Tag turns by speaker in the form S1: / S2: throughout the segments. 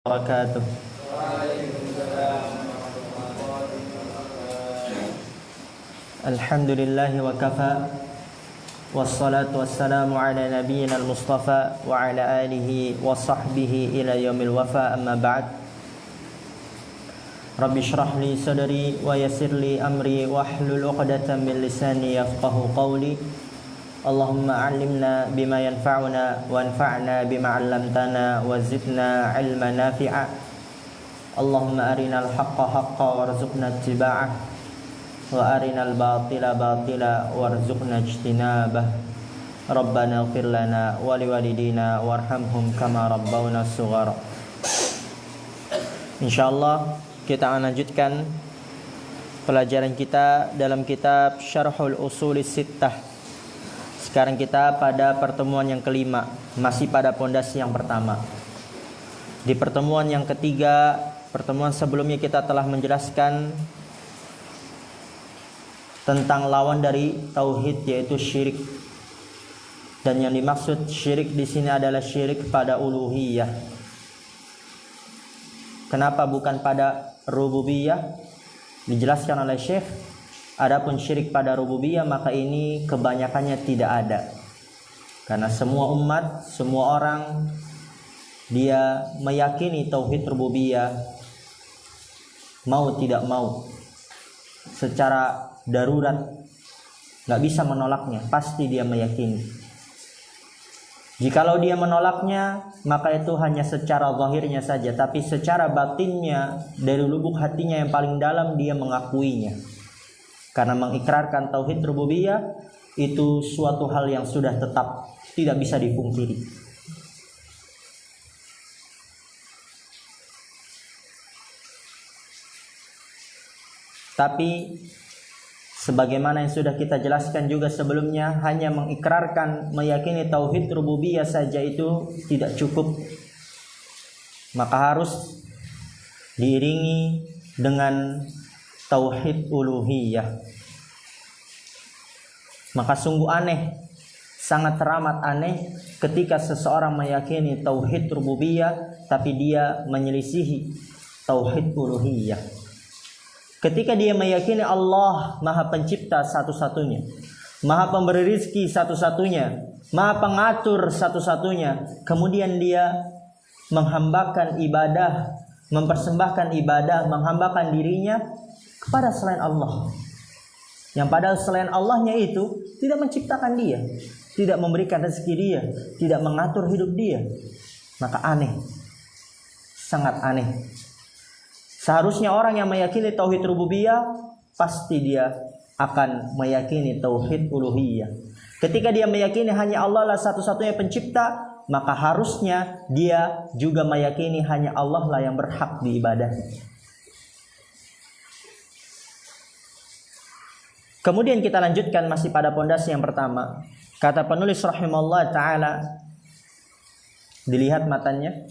S1: wabarakatuh. Alhamdulillahi wa kafa, wassalatu wassalamu ala nabiyyina al-mustafa wa ala alihi wa sahbihi ila yaumil wafa, amma ba'd. Rabbi shrah li sadri wa yassir li amri wahlul 'uqdatam min lisani yafqahu qawli. Allahumma 'allimna bima yanfa'una wanfa'na bima 'allamtana wa zidna 'ilman nafi'a. Allahumma arinal haqqa haqqan warzuqna ittiba'ah wa arinal batila batila warzuqna ijtinabah. Rabbana ighfir lana wa liwalidina warhamhum kama rabbawna shighara. Insyaallah kita akan lanjutkan pelajaran kita dalam kitab Syarhul Ushul Sittah. Sekarang kita pada pertemuan yang kelima, masih pada pondasi yang pertama. Di pertemuan yang ketiga, pertemuan sebelumnya kita telah menjelaskan tentang lawan dari tauhid, yaitu syirik. Dan yang dimaksud syirik di sini adalah syirik pada uluhiyah. Kenapa bukan pada rububiyah? Dijelaskan oleh Syekh, adapun syirik pada rububiyah maka ini kebanyakannya tidak ada. Karena semua umat, semua orang dia meyakini tauhid rububiyah, mau tidak mau, secara darurat, nggak bisa menolaknya, pasti dia meyakini. Jikalau dia menolaknya, maka itu hanya secara zahirnya saja, tapi secara batinnya, dari lubuk hatinya yang paling dalam dia mengakuinya. Karena mengikrarkan tauhid rububiyah itu suatu hal yang sudah tetap, tidak bisa dipungkiri. Tapi sebagaimana yang sudah kita jelaskan juga sebelumnya, hanya mengikrarkan, meyakini tauhid rububiyah saja itu tidak cukup. Maka harus diiringi dengan tauhid uluhiyah. Maka sungguh aneh, sangat teramat aneh ketika seseorang meyakini tauhid rububiyah tapi dia menyelisihi tauhid uluhiyah. Ketika dia meyakini Allah Maha Pencipta satu-satunya, Maha Pemberi rizki satu-satunya, Maha Pengatur satu-satunya, kemudian dia menghambakan ibadah, mempersembahkan ibadah, menghambakan dirinya kepada selain Allah, yang padahal selain Allahnya itu tidak menciptakan dia, tidak memberikan rezeki dia, tidak mengatur hidup dia, maka aneh, sangat aneh. Seharusnya orang yang meyakini tauhid rububiyah pasti dia akan meyakini tauhid uluhiyah. Ketika dia meyakini hanya Allah lah satu-satunya pencipta, maka harusnya dia juga meyakini hanya Allah lah yang berhak diibadahi. Kemudian kita lanjutkan masih pada pondasi yang pertama. Kata penulis rahimahullah ta'ala, dilihat matanya,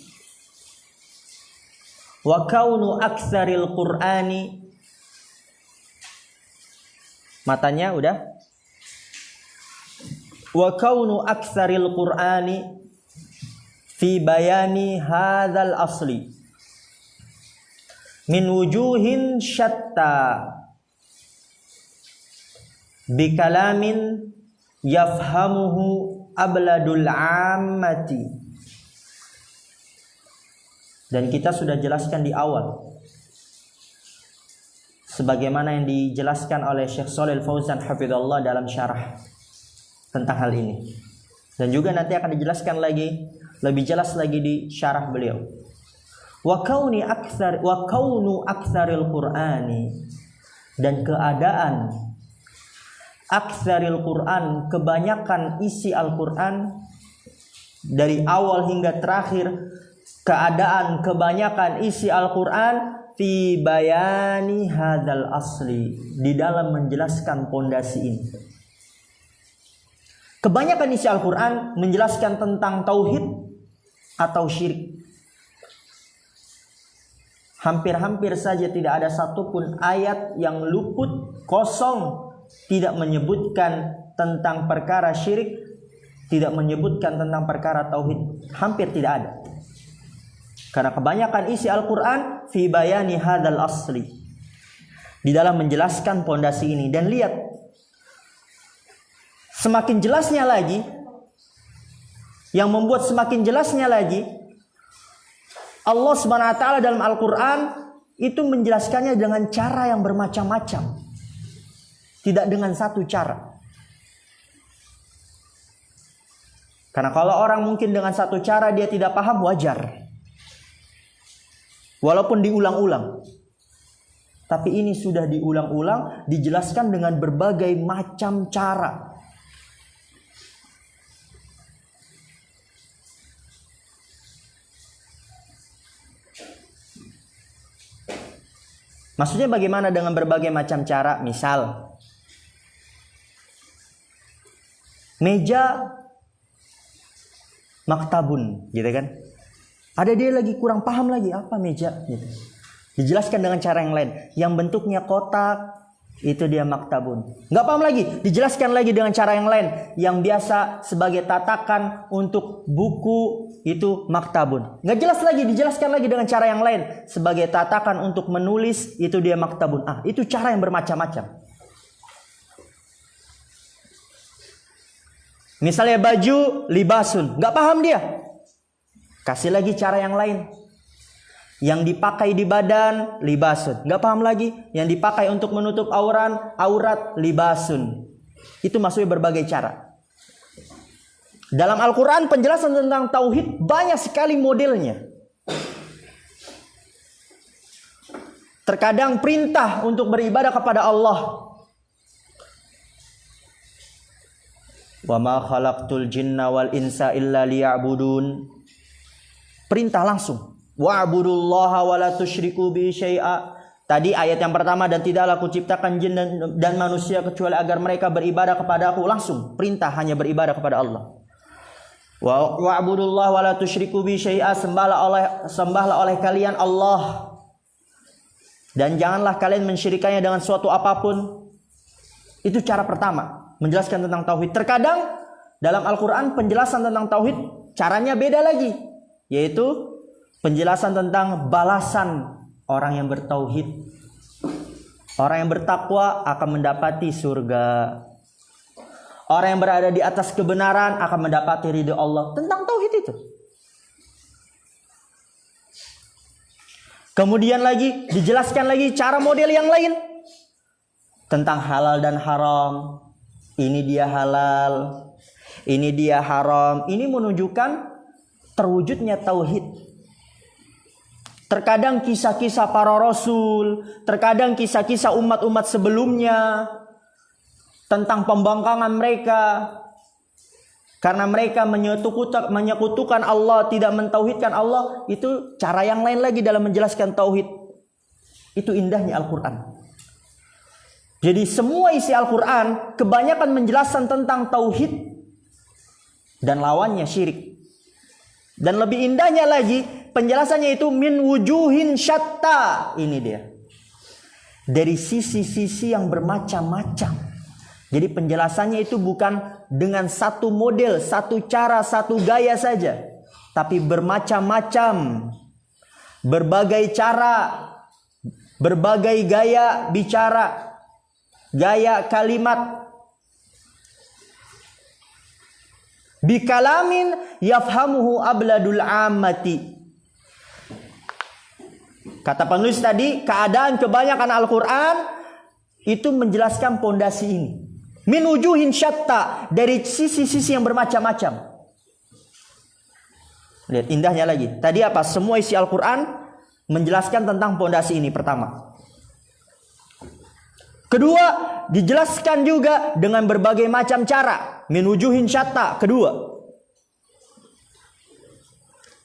S1: wa kaunu aktsaril qur'ani, matanya udah, wa kaunu aktsaril qur'ani fi bayani hadzal asli min wujuhin syatta bi kalamin yafhamuhu abladul ammati. Dan kita sudah jelaskan di awal, sebagaimana yang dijelaskan oleh Syekh Shalih Al-Fauzan hafizallah dalam syarah tentang hal ini. Dan juga nanti akan dijelaskan lagi, lebih jelas lagi di syarah beliau. Wa kaunu aktsaril qur'ani, dan keadaan aktsaril Qur'an, kebanyakan isi Al-Qur'an dari awal hingga terakhir, keadaan kebanyakan isi Al-Quran fi bayani hadzal asli, di dalam menjelaskan pondasi ini. Kebanyakan isi Al-Quran menjelaskan tentang tauhid atau syirik. Hampir-hampir saja tidak ada satupun ayat yang luput, kosong, tidak menyebutkan tentang perkara syirik, tidak menyebutkan tentang perkara tauhid. Hampir tidak ada. Karena kebanyakan isi Al-Quran fi bayani hadal asli, di dalam menjelaskan pondasi ini. Dan lihat, semakin jelasnya lagi, yang membuat semakin jelasnya lagi, Allah Subhanahu wa taala dalam Al-Quran itu menjelaskannya dengan cara yang bermacam-macam, tidak dengan satu cara. Karena kalau orang mungkin dengan satu cara dia tidak paham, wajar, walaupun diulang-ulang. Tapi ini sudah diulang-ulang, dijelaskan dengan berbagai macam cara. Maksudnya bagaimana dengan berbagai macam cara? Misal, meja maktabun, gitu kan? Ada dia lagi kurang paham lagi apa meja, gitu. Dijelaskan dengan cara yang lain, yang bentuknya kotak, itu dia maktabun. Nggak paham lagi, dijelaskan lagi dengan cara yang lain, yang biasa sebagai tatakan untuk buku, itu maktabun. Nggak jelas lagi, dijelaskan lagi dengan cara yang lain, sebagai tatakan untuk menulis, itu dia maktabun. Itu cara yang bermacam-macam. Misalnya baju libasun, nggak paham dia, kasih lagi cara yang lain. Yang dipakai di badan libasun, nggak paham lagi. Yang dipakai untuk menutup aurat libasun. Itu maksudnya berbagai cara. Dalam Al-Quran penjelasan tentang tauhid banyak sekali modelnya. Terkadang perintah untuk beribadah kepada Allah. Wa ma khalaqtul jinna wal insa illa liya'budun. Perintah langsung. Wa'budullaha wa la tusyriku bi syai'a. Tadi ayat yang pertama, dan tidaklah aku ciptakan jin dan manusia kecuali agar mereka beribadah kepada aku. Langsung perintah hanya beribadah kepada Allah. Wa'budullaha wa la tusyriku bi syai'a. Sembahlah oleh kalian Allah, dan janganlah kalian mensyirikannya dengan suatu apapun. Itu cara pertama, menjelaskan tentang tauhid. Terkadang dalam Al-Quran penjelasan tentang tauhid caranya beda lagi, yaitu penjelasan tentang balasan orang yang bertauhid. Orang yang bertakwa akan mendapati surga. Orang yang berada di atas kebenaran akan mendapati ridho Allah. Tentang tauhid itu. Kemudian lagi dijelaskan lagi cara model yang lain tentang halal dan haram. Ini dia halal, ini dia haram. Ini menunjukkan terwujudnya tauhid. Terkadang kisah-kisah para rasul, terkadang kisah-kisah umat-umat sebelumnya tentang pembangkangan mereka karena mereka menyekutukan Allah, tidak mentauhidkan Allah. Itu cara yang lain lagi dalam menjelaskan tauhid. Itu indahnya Al-Quran. Jadi semua isi Al-Quran kebanyakan menjelaskan tentang tauhid dan lawannya syirik. Dan lebih indahnya lagi, penjelasannya itu min wujuhin syatta. Ini dia, dari sisi-sisi yang bermacam-macam. Jadi penjelasannya itu bukan dengan satu model, satu cara, satu gaya saja, tapi bermacam-macam. Berbagai cara, berbagai gaya bicara, gaya kalimat. Bikalamin yafhamuhu abladul ammati. Kata penulis tadi, keadaan kebanyakan Al-Quran itu menjelaskan pondasi ini. Min wujuhin syatta, dari sisi-sisi yang bermacam-macam. Lihat indahnya lagi. Tadi apa? Semua isi Al-Quran menjelaskan tentang pondasi ini pertama. Kedua, dijelaskan juga dengan berbagai macam cara. Min wujuhin syatta, kedua.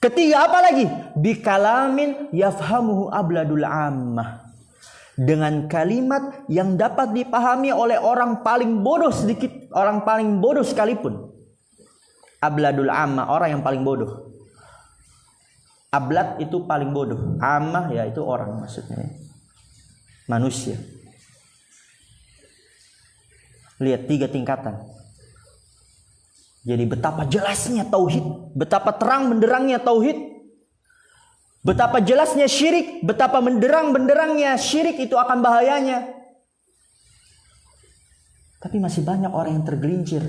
S1: Ketiga apa lagi? Bikalamin yafhamuhu abladul ammah. Dengan kalimat yang dapat dipahami oleh orang paling bodoh sedikit, orang paling bodoh sekalipun. Abladul ammah, orang yang paling bodoh. Ablad itu paling bodoh. Ammah ya itu orang maksudnya. Manusia. Lihat 3 tingkatan. Jadi betapa jelasnya tauhid, betapa terang benderangnya tauhid. Betapa jelasnya syirik, betapa benderang-benderangnya syirik itu akan bahayanya. Tapi masih banyak orang yang tergelincir,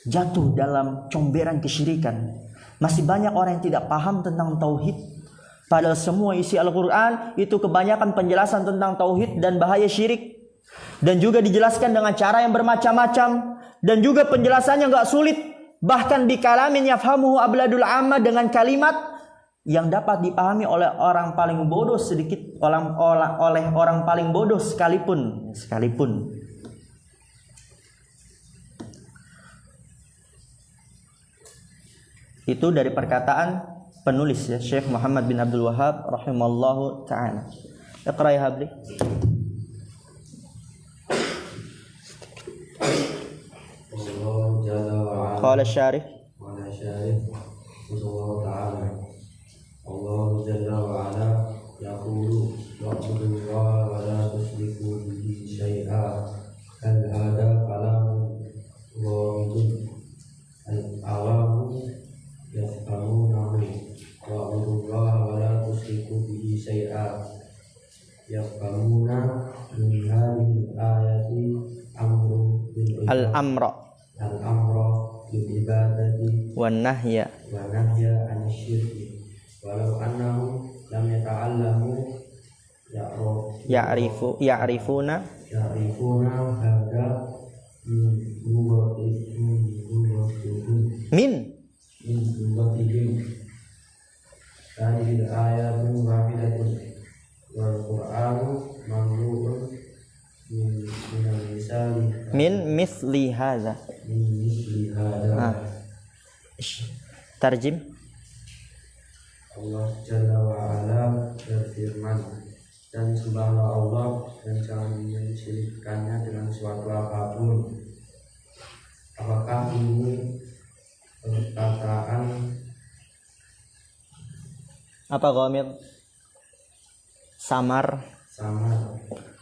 S1: jatuh dalam comberan kesyirikan. Masih banyak orang yang tidak paham tentang tauhid. Padahal semua isi Al-Quran itu kebanyakan penjelasan tentang tauhid dan bahaya syirik. Dan juga dijelaskan dengan cara yang bermacam-macam. Dan juga penjelasannya gak sulit. Bahkan bikalamin yafhamuhu abladul amma, dengan kalimat yang dapat dipahami oleh orang paling bodoh sedikit, oleh orang paling bodoh sekalipun. Itu dari perkataan penulis ya, Syekh Muhammad bin Abdul Wahhab rahimallahu ta'ala. Iqra ya Habli. Qala syarih.
S2: Allah Jalla wa Ala yaqulu wa'budullaha wa la tusyriku bihi syai'a. Hal hada kalamun ghamidun al-awamu yafhamunahu. Wa'budullaha wa la tusyriku bihi syai'a yafhamuna min hadhihi ayati amru bil
S1: Al-amra
S2: bil ibadati
S1: wan nahya
S2: anisyirki. Walau annahum lam yata'allamu
S1: ya'rifuna
S2: hada
S1: min
S2: bubatihim. Hadhihi ayatun wahidatun wal Qur'anu mamlu'un
S1: min misli hadza. Tarjim.
S2: Allah Jalla wa'ala berfirman, dan sembahlah Allah dan jangan mensyirikkannya dengan suatu apapun. Apakah ini perkataan
S1: apa ghamid? Samar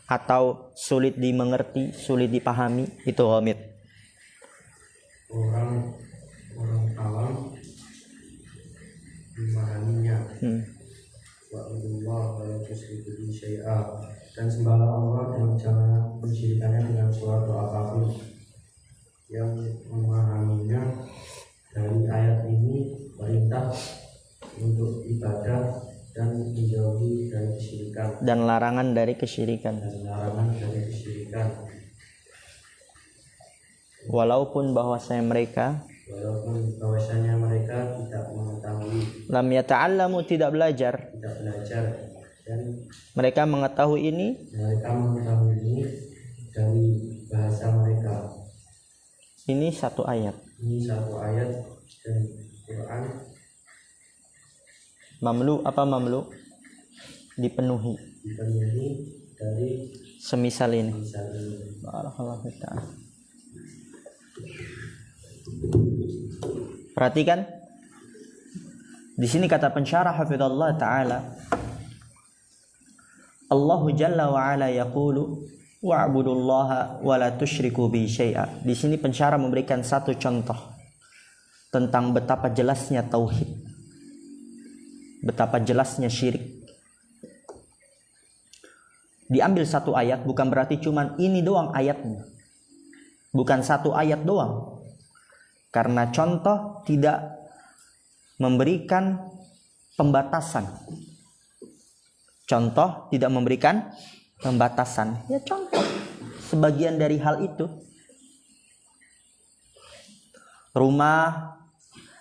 S1: atau sulit dimengerti, sulit dipahami, itu ghamid.
S2: Orang awam memahaminya. Wa'budullah wa la tusyriku bihi syai'a, dan sembahlah Allah dan jangan mensyirikkannya dengan suatu apapun. Yang memahaminya dari ayat ini perintah untuk ibadah dan menjauhi dari kesyirikan
S1: dan larangan dari kesyirikan. Walaupun bahwasanya mereka tidak mengetahui, lam yata'allamu, tidak belajar, dan mereka mengetahui ini
S2: dari bahasa mereka.
S1: Ini satu ayat
S2: dan Quran
S1: mamlu dipenuhi
S2: dari
S1: semisal ini. Barakallahu ta'ala. Perhatikan di sini kata pensyarah hafizallahu taala, Allahu Jalla wa Ala yaqulu wa'budullaha wa la tusyriku bihi syai'a. Di sini pensyarah memberikan satu contoh tentang betapa jelasnya tauhid, betapa jelasnya syirik. Diambil satu ayat bukan berarti cuman ini doang ayatnya, bukan satu ayat doang. Karena contoh tidak memberikan pembatasan. Contoh tidak memberikan pembatasan. Ya contoh sebagian dari hal itu. Rumah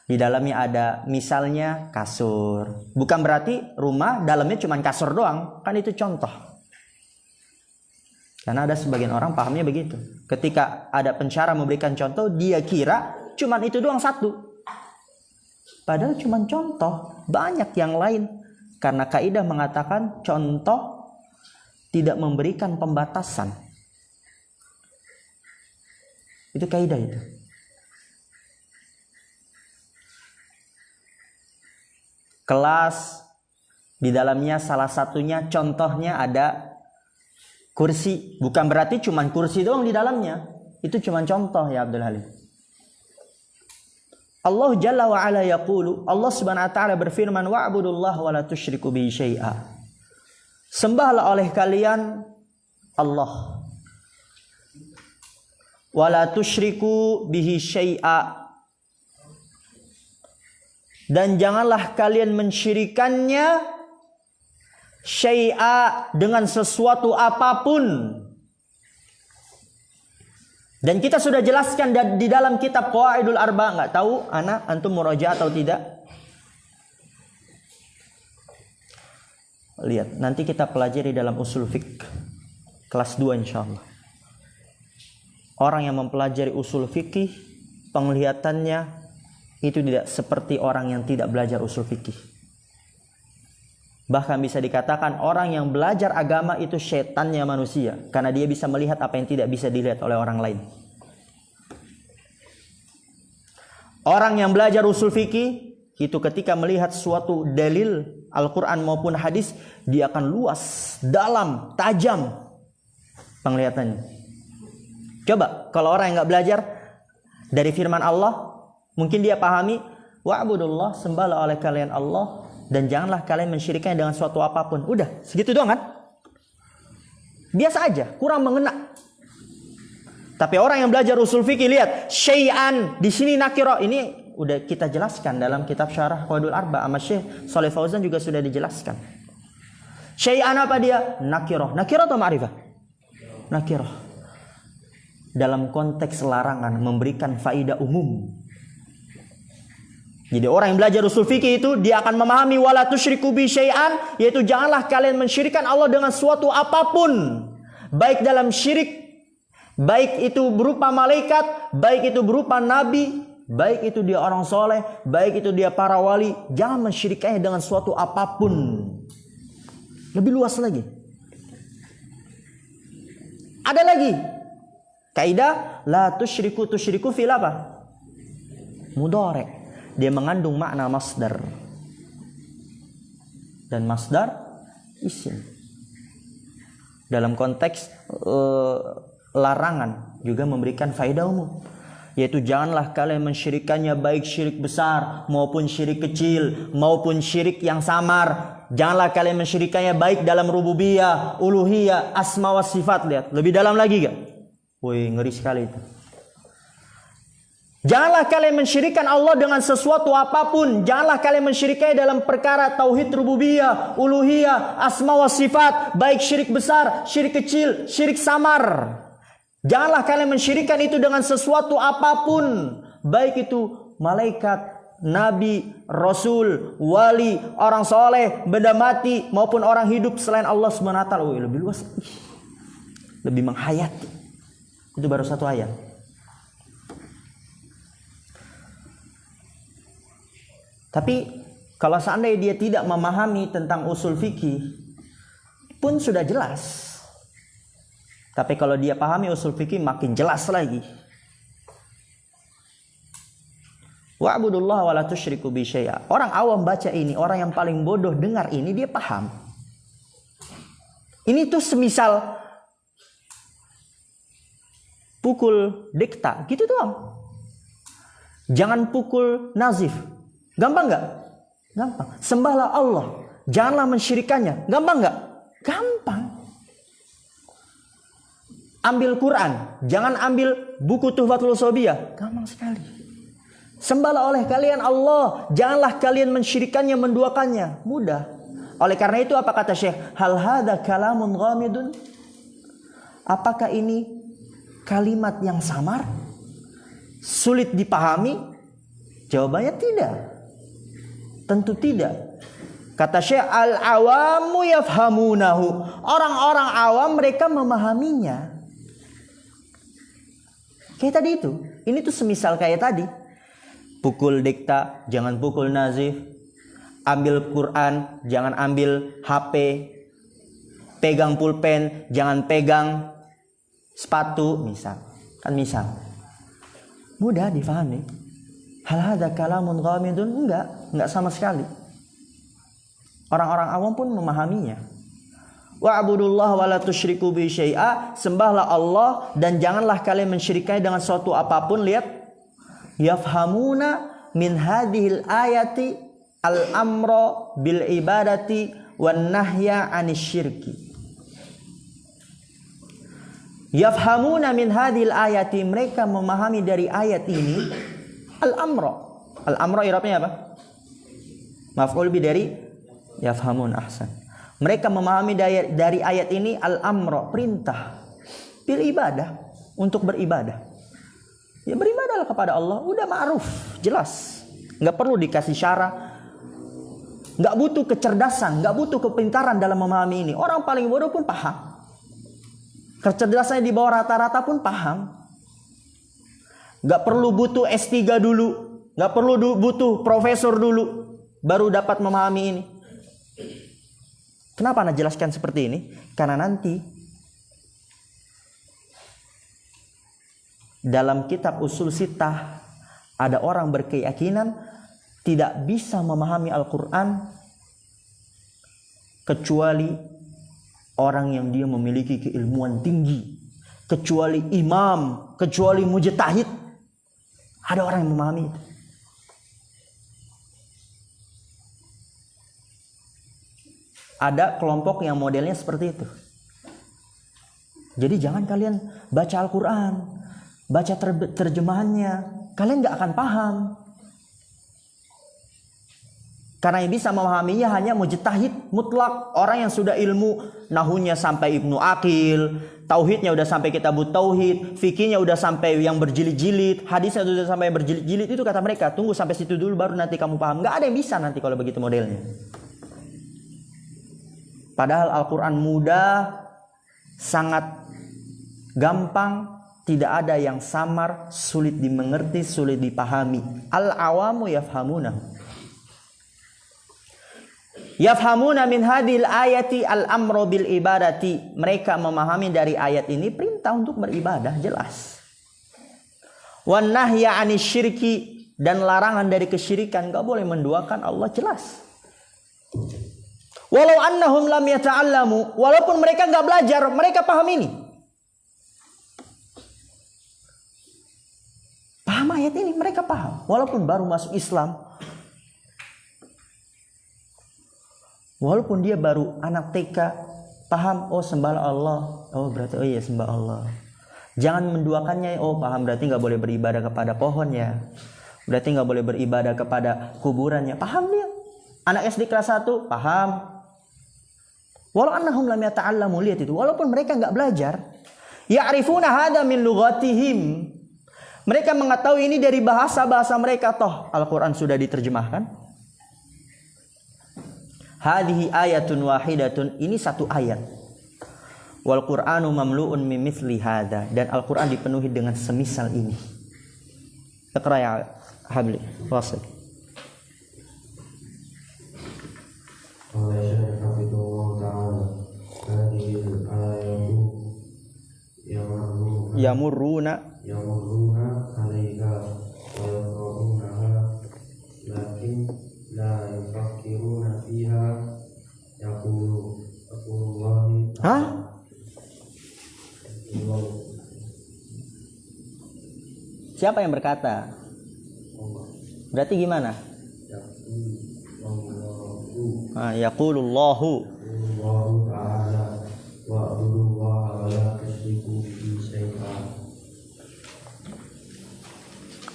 S1: di dalamnya ada misalnya kasur. Bukan berarti rumah dalamnya cuma kasur doang. Kan itu contoh. Karena ada sebagian orang pahamnya begitu. Ketika ada pensyarah memberikan contoh, dia kira cuman itu doang satu. Padahal cuman contoh, banyak yang lain. Karena kaidah mengatakan contoh tidak memberikan pembatasan. Itu kaidah itu. Kelas di dalamnya salah satunya contohnya ada kursi. Bukan berarti cuman kursi doang di dalamnya. Itu cuman contoh ya Abdul Halim. Allah Jalla wa Ala yaqulu, Allah Subhanahu wa taala berfirman, wa'budullaha wa la tusyriku bihi syai'a. Sembahlah oleh kalian Allah. Wa la tusyriku bihi syai'a. Dan janganlah kalian mensyirikannya syai'a dengan sesuatu apapun. Dan kita sudah jelaskan di dalam kitab Qawaidul Arba. Nggak tahu antum murajaah atau tidak? Lihat, nanti kita pelajari dalam usul fiqh kelas 2 insyaallah. Orang yang mempelajari usul fikih, penglihatannya itu tidak seperti orang yang tidak belajar usul fikih. Bahkan bisa dikatakan orang yang belajar agama itu setannya manusia, karena dia bisa melihat apa yang tidak bisa dilihat oleh orang lain. Orang yang belajar usul fikih itu ketika melihat suatu dalil Al-Quran maupun hadis, dia akan luas, dalam, tajam penglihatannya. Coba kalau orang yang nggak belajar dari firman Allah, mungkin dia pahami wa'budullah, sembahlah oleh kalian Allah, dan janganlah kalian mensyirikkannya dengan suatu apapun. Udah, segitu doang kan? Biasa aja, kurang mengena. Tapi orang yang belajar usul fikih, lihat syai'an di sini nakiro. Ini udah kita jelaskan dalam kitab Syarah Qawaidul Arba sama Syekh Shalih Fauzan juga sudah dijelaskan. Syai'an apa dia? Nakiro. Nakiro atau ma'rifah? Nakiro. Dalam konteks larangan, memberikan faidah umum. Jadi orang yang belajar usul fikih itu dia akan memahami wala tusyriku bi syai'an, yaitu janganlah kalian mensyirikkan Allah dengan suatu apapun. Baik dalam syirik, baik itu berupa malaikat, baik itu berupa nabi, baik itu dia orang soleh, baik itu dia para wali. Jangan mensyirikkannya dengan suatu apapun. Lebih luas lagi. Ada lagi kaidah la tusyriku fil apa? Mudhari'. Dia mengandung makna masdar. Dan masdar isim. Dalam konteks larangan juga memberikan faedah umum, yaitu janganlah kalian mensyirikannya baik syirik besar maupun syirik kecil maupun syirik yang samar. Janganlah kalian mensyirikannya baik dalam rububiyah, uluhiyah, asma wa sifat. Lihat, lebih dalam lagi gak? Wih, ngeri sekali itu. Janganlah kalian mensyirikkan Allah dengan sesuatu apapun. Janganlah kalian mensyirikkannya dalam perkara tauhid rububiyah, uluhiyah, asma wa sifat, baik syirik besar, syirik kecil, syirik samar. Janganlah kalian mensyirikkan itu dengan sesuatu apapun, baik itu malaikat, nabi, rasul, wali, orang soleh, benda mati maupun orang hidup selain Allah Subhanahu wa taala. Lebih luas, lebih menghayati. Itu baru satu ayat. Tapi kalau seandainya dia tidak memahami tentang usul fikih pun sudah jelas. Tapi kalau dia pahami usul fikih makin jelas lagi. Wa'budullaha wa la tusyriku bi syai'a. Orang awam baca ini, orang yang paling bodoh dengar ini, dia paham. Ini tuh semisal pukul dikta, gitu doang. Jangan pukul nazif. Gampang nggak? Gampang. Sembahlah Allah, janganlah mensyirikannya. Gampang nggak? Gampang. Ambil Quran, jangan ambil buku Tuhfatul Ushobiyah. Gampang sekali. Sembahlah oleh kalian Allah, janganlah kalian mensyirikannya, menduakannya. Mudah. Oleh karena itu apa kata Syekh? Hal hadza kalamun ghamidun? Apakah ini kalimat yang samar? Sulit dipahami? Jawabannya tidak. Tentu tidak. Kata Syekh, al-awamu yafhamunahu. Orang-orang awam mereka memahaminya. Kayak tadi itu. Ini tuh semisal kayak tadi. Pukul dikta, jangan pukul nazif. Ambil Quran, jangan ambil HP. Pegang pulpen, jangan pegang sepatu, misal. Kan misal. Mudah difahami. Hal hadza kalamun ghamidun? Enggak sama sekali. Orang-orang awam pun memahaminya. Wa'budullaha wa la tusyriku bi syai'a. Sembahlah Allah dan janganlah kalian mensyirikkannya dengan suatu apapun. Lihat. Yafhamuna min hadhil ayati al-amra bil ibadati wan nahya 'anil syirki. Yafhamuna min hadhil ayati, mereka memahami dari ayat ini al-amra. Al-amra i'rabnya apa? Maf'ul bi dari yafhamun, ahsan. Mereka memahami dari ayat ini al-amra, perintah bil ibadah, untuk beribadah. Ya beribadahlah kepada Allah, udah ma'ruf, jelas. Enggak perlu dikasih syarah. Enggak butuh kecerdasan, enggak butuh kepintaran dalam memahami ini. Orang paling bodoh pun paham. Kecerdasannya di bawah rata-rata pun paham. Enggak perlu butuh S3 dulu, enggak perlu butuh profesor dulu baru dapat memahami ini. Kenapa Anda jelaskan seperti ini? Karena nanti dalam kitab usul sittah ada orang berkeyakinan tidak bisa memahami Al-Quran kecuali orang yang dia memiliki keilmuan tinggi, kecuali imam, kecuali mujtahid. Ada orang yang memahami itu. Ada kelompok yang modelnya seperti itu. Jadi jangan kalian baca Al-Quran, baca terjemahannya, kalian gak akan paham. Karena yang bisa memahaminya hanya mujtahid mutlak, orang yang sudah ilmu nahunya sampai Ibnu Aqil, tauhidnya udah sampai kitabut tauhid, fikihnya udah sampai yang berjilid-jilid, hadisnya udah sampai berjilid-jilid. Itu kata mereka, tunggu sampai situ dulu baru nanti kamu paham. Gak ada yang bisa nanti kalau begitu modelnya. Padahal Al-Quran mudah, sangat gampang, tidak ada yang samar, sulit dimengerti, sulit dipahami. Al-awamu yafhamuna. Yafhamuna min hadhil ayati al-amru bil ibadati. Mereka memahami dari ayat ini perintah untuk beribadah, jelas. Wan nahya 'anil syirki, dan larangan dari kesyirikan, enggak boleh menduakan Allah, jelas. Walau annahum lam yata'allamu, walaupun mereka enggak belajar, mereka paham ini. Paham ayat ini, mereka paham. Walaupun baru masuk Islam, walaupun dia baru anak TK, paham, oh sembah Allah, oh berarti oh iya sembah Allah. Jangan menduakannya, oh paham, berarti nggak boleh beribadah kepada pohonnya, berarti nggak boleh beribadah kepada kuburannya, paham dia. Anak SD kelas 1 paham. Walau annahum lam yata'allamu, lihat itu, walaupun mereka nggak belajar, ya'rifuna hadza min lughatihim, mereka mengetahui ini dari bahasa mereka, toh Al-Quran sudah diterjemahkan. Hadhihi ayatun wahidatun, ini satu ayat. Wal Qur'anu mamlu'un min mithli hadza, dan Al-Qur'an dipenuhi dengan semisal ini. Iqra ya Habli, wasil. Yamurruna 'alaika wa yaqra'unaha lakin la yufakkiruna fiha yaqulullahi. Hah? Siapa yang berkata? Berarti gimana? Yaqulullahu ta'ala wa'budullaha wa la tusyriku bihi syai'an.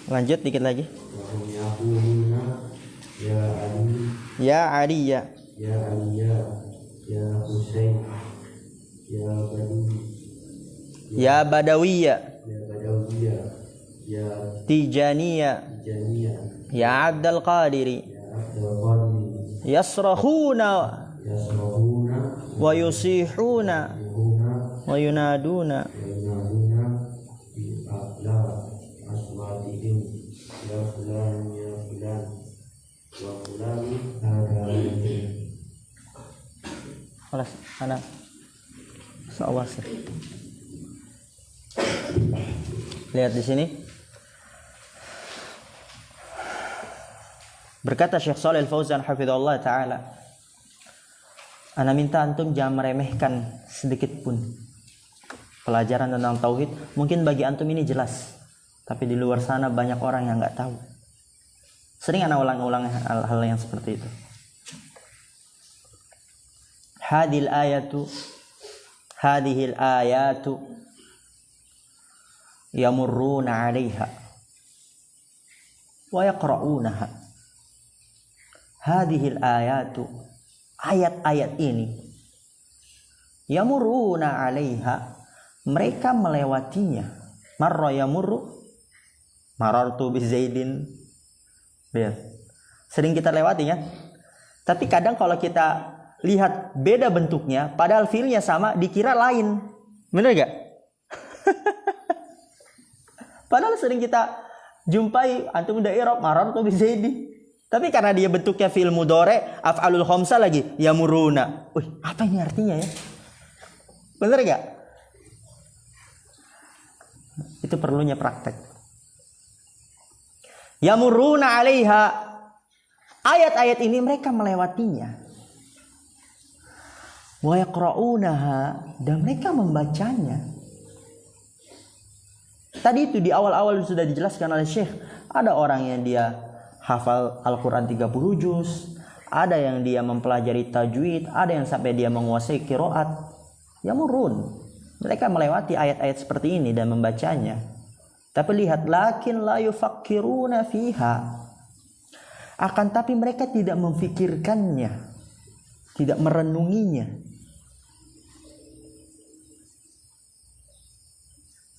S1: Lanjut dikit lagi. Ya Ali ya Husain ya Badawiyya ya Tijaniyya ya Abdul Qadiri yasrahuna wa yusihuna wa yunaduna خلاص أنا سأواصل. Lihat di sini. Berkata Syekh Shalih Al-Fauzan hafizahullah taala, ana minta antum jangan meremehkan sedikit pun pelajaran tentang tauhid. Mungkin bagi antum ini jelas, tapi di luar sana banyak orang yang enggak tahu. Sering ana ulang-ulang hal-hal yang seperti itu. Hadhil ayatu yamurruna 'alaiha wa yaqra'unaha. Hadhil ayatu, ayat-ayat ini, yamurruna 'alaiha, mereka melewatinya. Marra yamurru, marartu bi Zaidin. Sering kita lewati ya. Tapi kadang kalau kita lihat beda bentuknya, padahal fiilnya sama, dikira lain. Benar gak? Padahal sering kita jumpai antum udah i'rab marartu bi Zaidin. Tapi karena dia bentuknya fiil mudhari, af'alul khamsah lagi, yamuruna. Wih, apa ini artinya ya? Benar gak? Itu perlunya praktek. Yamuruna 'alaiha, ayat-ayat ini mereka melewatinya. Wa yaqra'unaha, dan mereka membacanya. Tadi itu di awal-awal sudah dijelaskan oleh Syekh, ada orang yang dia hafal Al-Qur'an 30 juz, ada yang dia mempelajari tajwid, ada yang sampai dia menguasai qiraat. Yamurun, mereka melewati ayat-ayat seperti ini dan membacanya. Tapi lihat, lakin la yufakkiruna fiha, akan tapi mereka tidak memfikirkannya, tidak merenunginya.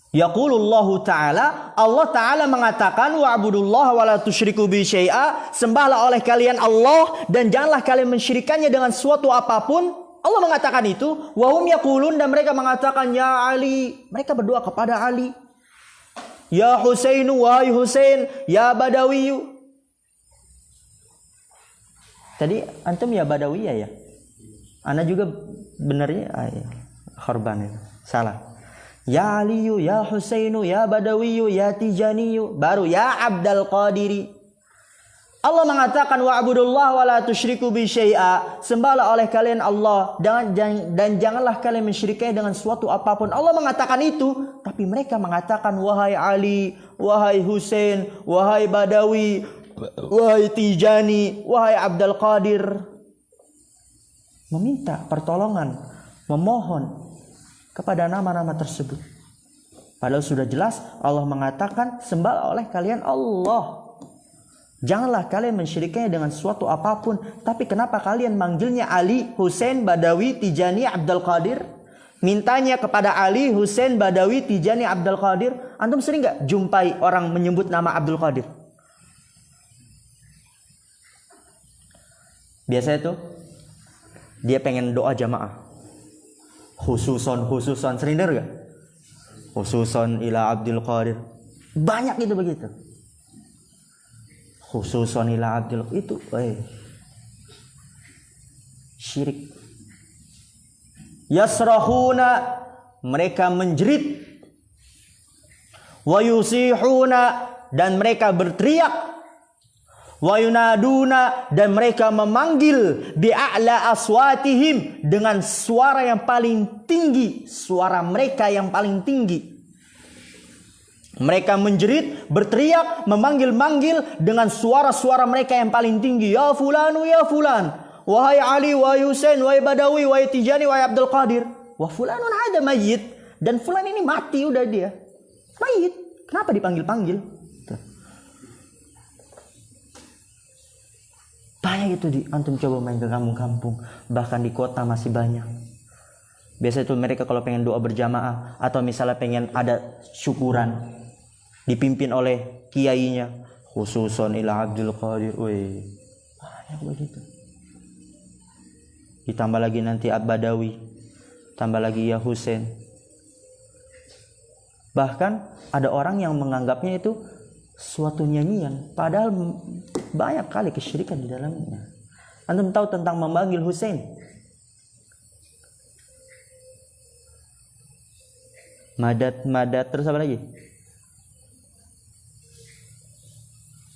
S1: Yaqulullahu ta'ala, Allah ta'ala mengatakan, wa'budullaha wa la tusyriku bi syai'a, sembahlah oleh kalian Allah dan janganlah kalian mensyirikannya dengan suatu apapun. Allah mengatakan itu. Wa hum yaqulun, dan mereka mengatakan ya Ali, mereka berdoa kepada Ali. Ya Husainu, wahai Husain, ya Badawiyu. Tadi antum ya Badawiyah ya? Ana juga benarnya korban itu. Salah. Ya Aliyu, ya Husainu, ya Badawiyu, ya Tijaniyu, baru ya Abdul Qadiri. Allah mengatakan wa'budullaha wa la tusyriku bi syai'a, sembahlah oleh kalian Allah dan janganlah kalian mensyirikainya dengan suatu apapun. Allah mengatakan itu, tapi mereka mengatakan wahai Ali, wahai Husain, wahai Badawi, wahai Tijani, wahai Abdul Qadir. Meminta pertolongan, memohon kepada nama-nama tersebut. Padahal sudah jelas Allah mengatakan sembahlah oleh kalian Allah. Janganlah kalian mensyirikainya dengan suatu apapun. Tapi kenapa kalian manggilnya Ali, Husain, Badawi, Tijani, Abdul Qadir? Mintanya kepada Ali, Husain, Badawi, Tijani, Abdul Qadir. Antum sering gak jumpai orang menyebut nama Abdul Qadir? Biasanya tuh dia pengen doa jamaah. Khususon, sering dengar gak? Khususon ila Abdul Qadir. Banyak itu begitu. Khususon ila Abdul, itu syirik. Yasrahuna, mereka menjerit. Wa yusihuna, dan mereka berteriak. Wa yunaduna, dan mereka memanggil bi'a'la aswatihim, dengan suara yang paling tinggi, suara mereka yang paling tinggi. Mereka menjerit, berteriak, memanggil-manggil dengan suara-suara mereka yang paling tinggi. Ya fulanu, ya fulan, wahai Ali, wahai Husain, wahai Badawi, wahai Tijani, wahai Abdul Qadir. Wah fulanun ada mayit, dan fulan ini mati udah dia. Mayit, kenapa dipanggil-panggil? Banyak itu antum coba main ke kampung-kampung, bahkan di kota masih banyak. Biasa itu mereka kalau pengen doa berjamaah atau misalnya pengen ada syukuran dipimpin oleh kiainya, khususon ila Abdul Qadir. Banyak begitu. Ditambah lagi nanti Badawi, tambah lagi ya Husain. Bahkan ada orang yang menganggapnya itu suatu nyanyian, padahal banyak kali kesyirikan di dalamnya. Antum tahu tentang memanggil Husain? Madad, terus apa lagi?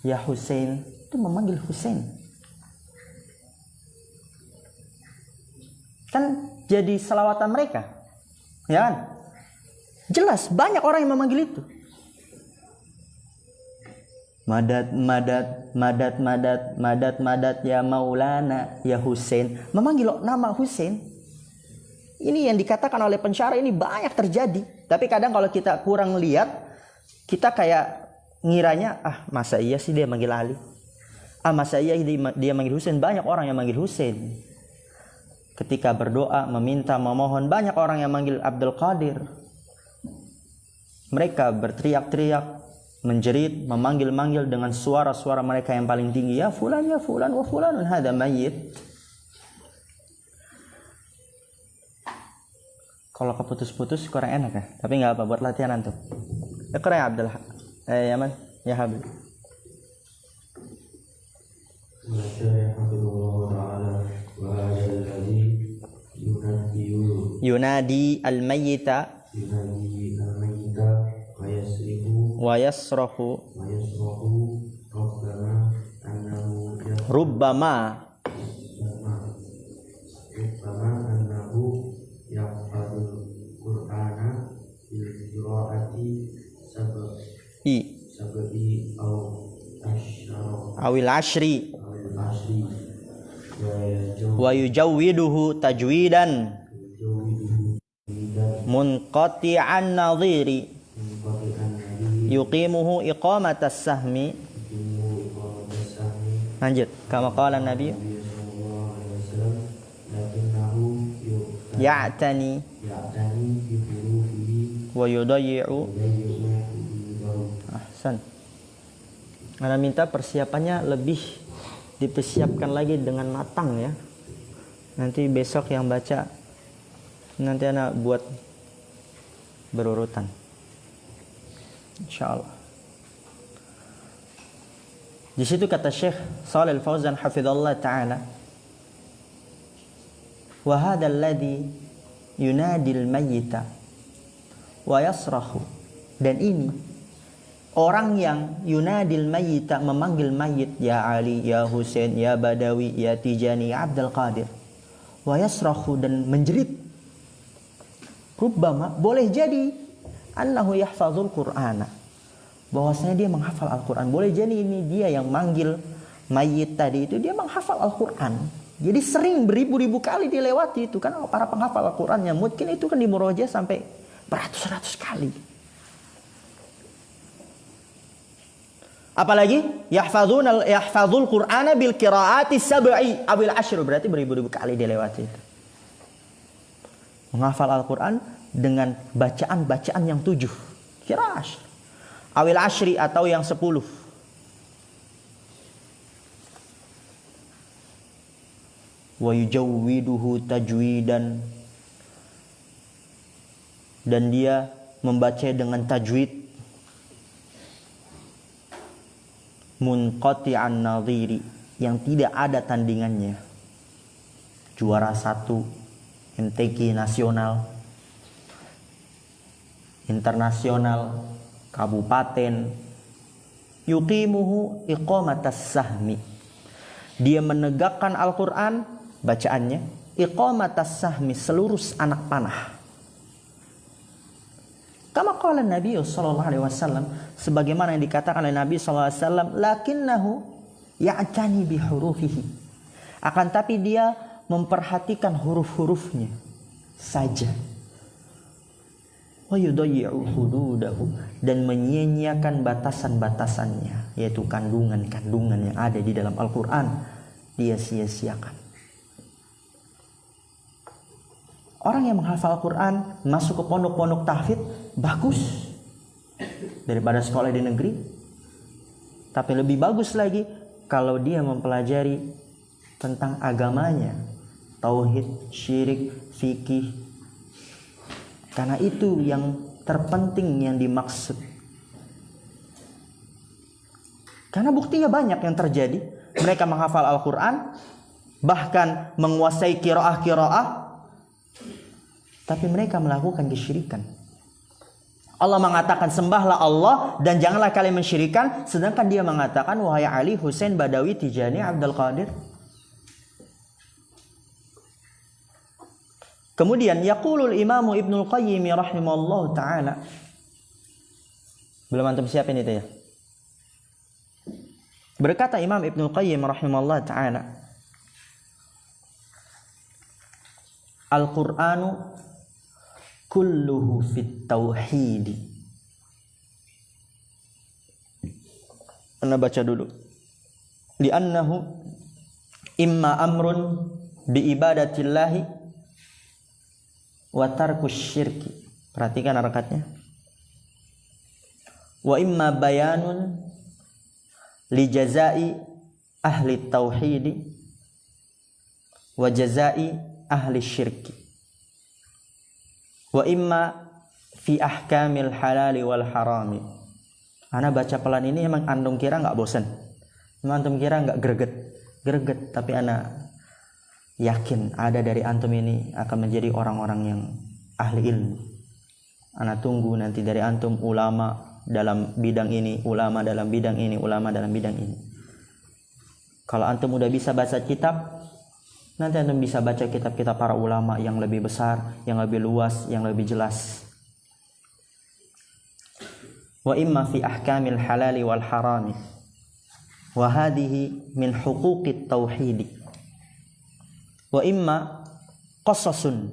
S1: Ya Husain, itu memanggil Husain. Kan jadi selawatan mereka. Ya kan? Jelas banyak orang yang memanggil itu. Madad, madad, madad, madad, madad, madad, ya Maulana, ya Husain. Memanggil nama Husain. Ini yang dikatakan oleh pensyarah ini banyak terjadi. Tapi kadang kalau kita kurang lihat, kita kayak ngiranya, masa iya sih dia manggil Ali? Masa iya dia manggil Husain? Banyak orang yang manggil Husain. Ketika berdoa, meminta, memohon, banyak orang yang manggil Abdul Qadir. Mereka berteriak-teriak, menjerit, memanggil-manggil dengan suara-suara mereka yang paling tinggi. Ya fulan, wa fulanun hada mayyit. Kalau keputus-putus kurang enak ya. Tapi nggak apa, buat latihan antum. Iqra ya Abdul Yaman, ya Habib. Yunadi al-mayyita wa yasrahu rubbama
S2: annahu yaqra'ul Qur'ana bil qira'ati sab'i
S1: awil ashri wa yujawwiduhu tajwidan munqati'an nadhiri yuqimuhu iqamatas sahmi. Lanjut, kama qala Nabi ya'tani wa yudayyi'u. Ahsan. Ana minta persiapannya lebih dipersiapkan lagi dengan matang ya. Nanti besok yang baca nanti ana buat berurutan. Insyaallah. Di situ kata Syekh Shalih Al-Fauzan hafizallahu taala, wa hadzal ladzi yunadil mayyita wa yasrahu, dan ini orang yang yunadil mayyita, memanggil mayit, ya Ali, ya Husain, ya Badawi, ya Tijani, ya Abdul Qadir, wa yasrahu, dan menjerit. Rubbama, boleh jadi annahu yahfazul Qur'ana, bahwasanya dia menghafal Al-Qur'an. Boleh jadi ini dia yang manggil mayit tadi itu, dia menghafal Al-Qur'an. Jadi sering beribu-ribu kali dilewati itu kan para penghafal Al-Qur'annya. Mungkin itu kan di murojaah sampai beratus-ratus kali. Apalagi yahfazul Qur'ana bil qiraati sab'i awil ashr, berarti beribu-ribu kali dilewati itu. Menghafal Al-Qur'an dengan bacaan-bacaan yang 7. Qiraah awil ashri, atau yang 10. Wa yujawwiduhu tajwidan, dan dia membaca dengan tajwid. Munqati'an nadhiri, yang tidak ada tandingannya. Juara 1 MTQ nasional, internasional, kabupaten. Yuqimuhu iqamatas sahmi, dia menegakkan Al-Qur'an bacaannya, iqamatas sahmi, seluruh anak panah. Kama qala Nabi sallallahu alaihi wasallam, sebagaimana yang dikatakan oleh Nabi sallallahu alaihi wasallam, lakinnahu ya'tani bi hurufihi, akan tapi dia memperhatikan huruf-hurufnya saja. Wa yudayyi'u hududahu, dan menyia-nyiakan batasan-batasannya, yaitu kandungan-kandungan yang ada di dalam Al-Qur'an, dia sia-siakan. Orang yang menghafal Al-Qur'an masuk ke pondok-pondok tahfidz bagus daripada sekolah di negeri. Tapi lebih bagus lagi kalau dia mempelajari tentang agamanya, tauhid, syirik, fikih. Karena itu yang terpenting yang dimaksud. Karena buktinya banyak yang terjadi. Mereka menghafal Al-Qur'an, bahkan menguasai qiraah-qiraah, tapi mereka melakukan kesyirikan. Allah mengatakan sembahlah Allah dan janganlah kalian mensyirikan, sedangkan dia mengatakan wahai Ali, Husain, Badawi, Tijani, Abdul Qadir. Kemudian yaqulul Imam Ibnul Qayyim rahimallahu taala. Belum antum siapin itu ya? Berkata Imam Ibnu Qayyim rahimahullah ta'ala, Al-Qur'anu kulluhu fit tauhid. Anda baca dulu. Li'annahu imma amrun bi ibadatillahi wa tarkus syirki. Perhatikan harakatnya. Wa imma bayanun li jazai ahli tauhid wa jazai ahli syirki. Wa imma fi ahkamil halali wal harami. Ana baca pelan ini emang antum kira nggak bosan? Emang antum kira nggak greget? Tapi ana yakin ada dari antum ini akan menjadi orang-orang yang ahli ilmu. Ana tunggu nanti dari antum ulama dalam bidang ini, ulama dalam bidang ini, ulama dalam bidang ini. Kalau antum udah bisa baca kitab, nanti antum bisa baca kitab-kitab para ulama yang lebih besar, yang lebih luas, yang lebih jelas. Wa imma fi ahkamil halali wal harami. Wa hadhihi min huquqit tauhid. Wa imma qasasun